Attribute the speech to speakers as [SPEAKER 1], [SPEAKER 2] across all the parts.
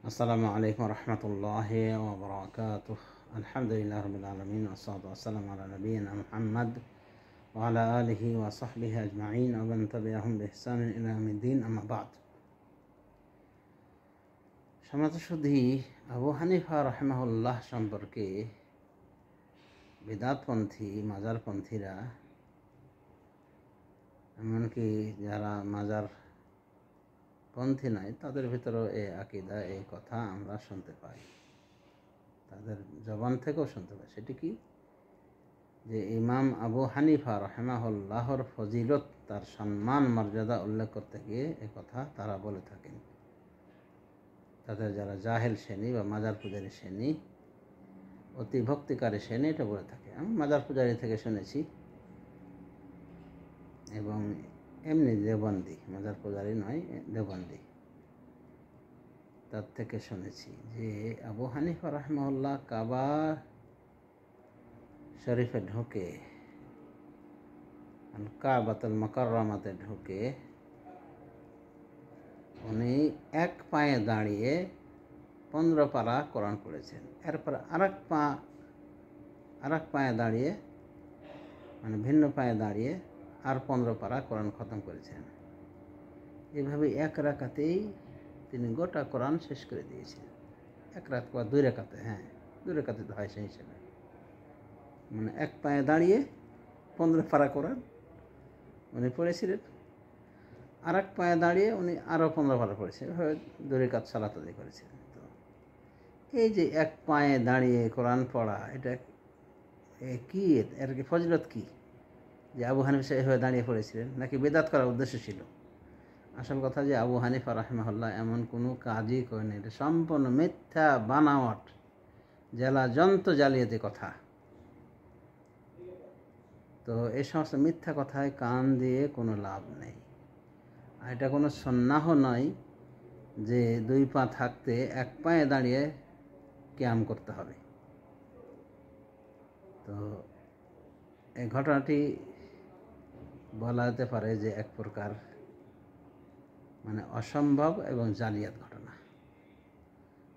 [SPEAKER 1] আসসালামু আলাইকুম রহমতুল্লাহি ওয়া বারাকাতুহু। আলহামদুলিল্লাহ রাব্বিল আলামিন ওয়াসসালাতু ওয়াসসালামু আলা নাবিয়িনা মুহাম্মদ ওয়া আলা আলিহি ওয়া সাহবিহি আজমাইন ওয়া মান তাবিআহুম বিইহসানিন ইলা ইয়াউমিদ্দিন, আম্মা বা'দ। সম্মানিত সুধী, আবু হানিফা রাহিমাহুল্লাহ সম্পর্কে বিদআতপন্থী মাজারপন্থীরা, এমনকি যারা মাজার পন্থী নয়, তাদের ভিতরেও এই আকীদা, এই কথা আমরা শুনতে পাই, তাদের জবান থেকেও শুনতে পাই। সেটি কি? যে ইমাম আবু হানিফা রাহিমাহুল্লাহর ফজিলত, তার সম্মান মর্যাদা উল্লেখ করতে গিয়ে এ কথা তারা বলে থাকেন। তাদের যারা জাহেল শ্রেণী বা মাজার পূজারী শ্রেণী, অতি ভক্তিকারী শ্রেণী, এটা বলে থাকে। আমি মাজার পূজারী থেকে শুনেছি, এবং এমনি দেওবন্দি, মাজার পূজারী নয়, দেওবন্দি, তার থেকে শুনেছি যে আবু হানিফা রাহিমাহুল্লাহ কাবা শরীফে ঢুকে, কাবাতুল মুকাররমাতে ঢুকে উনি এক পায়ে দাঁড়িয়ে 15 পারা কোরআন পড়েছেন। এরপর আরেক পায়ে দাঁড়িয়ে, মানে ভিন্ন পায়ে দাঁড়িয়ে আর 15 পারা কোরআন খতম করেছেন। এভাবে এক রাকাতেই তিনি গোটা কোরআন শেষ করে দিয়েছেন। এক রাত বা 2 রাকাতে, 2 রাকাতে তো হয় সেই হিসেবে, মানে এক পায়ে দাঁড়িয়ে 15 পারা কোরআন উনি পড়েছিলেন, আর এক পায়ে দাঁড়িয়ে উনি আরও 15 পারা পড়েছেন। এভাবে 2 রাকাত সালাত আদায় করেছিলেন। তো এই যে এক পায়ে দাঁড়িয়ে কোরআন পড়া, এটা কি, এর কি ফজিলত কি যে আবু হানিফা এভাবে দাঁড়িয়ে পড়েছিলেন, নাকি বেদাত করার উদ্দেশ্য ছিল? আসল কথা যে আবু হানিফা রাহিমাহুল্লাহ এমন কোনো কাজই করেন, এটা সম্পূর্ণ মিথ্যা, বানাওয়াট, জালিয়াতি কথা। তো এই সমস্ত মিথ্যা কথায় কান দিয়ে কোনো লাভ নেই। আর এটা কোনো সুন্নাহ নয় যে 2 পা থাকতে এক পায়ে দাঁড়িয়ে কিয়াম করতে হবে। তো এই ঘটনাটি বলা যেতে পারে যে এক প্রকার মানে অসম্ভব এবং জালিয়াত ঘটনা।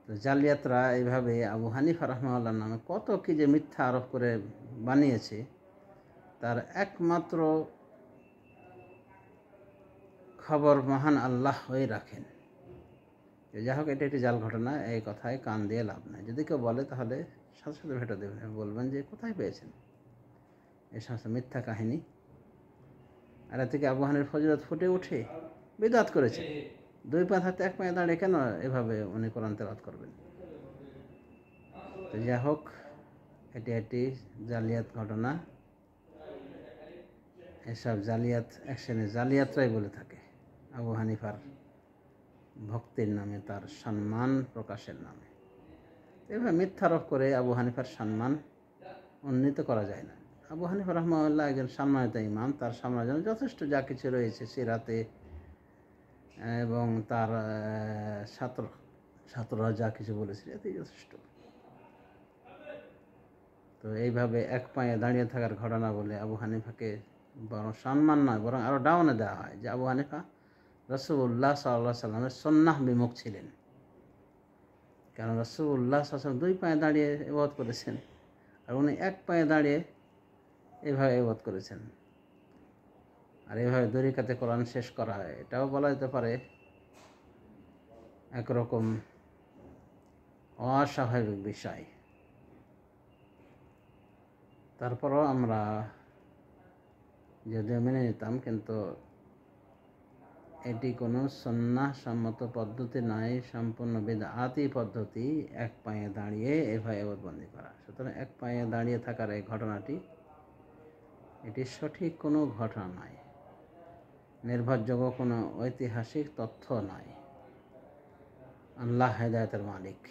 [SPEAKER 1] তো জালিয়াতরা এইভাবে আবু হানিফা রাহিমাহুল্লাহর নামে কত কি যে মিথ্যা আরোপ করে বানিয়েছে, তার একমাত্র খবর মহান আল্লাহ হয়ে রাখেন। যাই হোক, এটা একটি জাল ঘটনা, এই কথায় কান দিয়ে লাভ নাই। যদি কেউ বলে তাহলে সাথে সাথে ভেটো দেবেন, বলবেন যে কোথায় পেয়েছেন এই সমস্ত মিথ্যা কাহিনী। আর এর থেকে আবু হানিফার ফজিলত ফুটে উঠে। বিদআত করেছে, 2 পা থাকতে এক পায়ে দাঁড়িয়ে কেন এভাবে উনি কোরআন তেলাওয়াত করবেন? তো যাই হোক, এটি একটি জালিয়াত ঘটনা। এসব জালিয়াত এক শ্রেণীর জালিয়াতরাই বলে থাকে আবু হানিফার ভক্তির নামে, তার সম্মান প্রকাশের নামে। এভাবে মিথ্যারোপ করে আবু হানিফার সম্মান উন্নীত করা যায় না। আবু হানিফা রাহিমাহুল্লাহ একজন সম্মানিত ইমাম, তার সম্মানের জন্য যথেষ্ট যা কিছু রয়েছে সিরাতে এবং তার ছাত্ররা যা কিছু বলেছিল, এতেই যথেষ্ট। তো এইভাবে এক পায়ে দাঁড়িয়ে থাকার ঘটনা বলে আবু হানিফাকে বরং সম্মান নয়, বরং আরও ডাউনে দেওয়া হয় যে আবু হানিফা রাসূলুল্লাহ সাল্লাল্লাহু আলাইহি সাল্লামের সুন্নাহ বিমুখ ছিলেন। কারণ রাসূলুল্লাহ সাল্লাল্লাহু আলাইহি ওয়াসাল্লাম 2 পায়ে দাঁড়িয়ে ইবাদত করেছেন, আর উনি এক পায়ে দাঁড়িয়ে এভাবে ইবাদত করেছেন। আর এভাবে 2 রাকাতে কোরআন শেষ করা, এটাও বলা যেতে পারে একরকম অস্বাভাবিক বিষয়। তারপরও আমরা যদিও মেনে নিতাম, কিন্তু এটি কোনো সুন্নাহ সম্মত পদ্ধতি নয়, সম্পূর্ণ বিদআতি পদ্ধতি এক পায়ে দাঁড়িয়ে এভাবে ইবাদতবন্দি করা। সুতরাং এক পায়ে দাঁড়িয়ে থাকার এই ঘটনাটি, এটি সঠিক কোনো ঘটনা নয়, নির্ভরযোগ্য কোনো ঐতিহাসিক তথ্য নয়। আল্লাহ হেদায়েতের মালিক।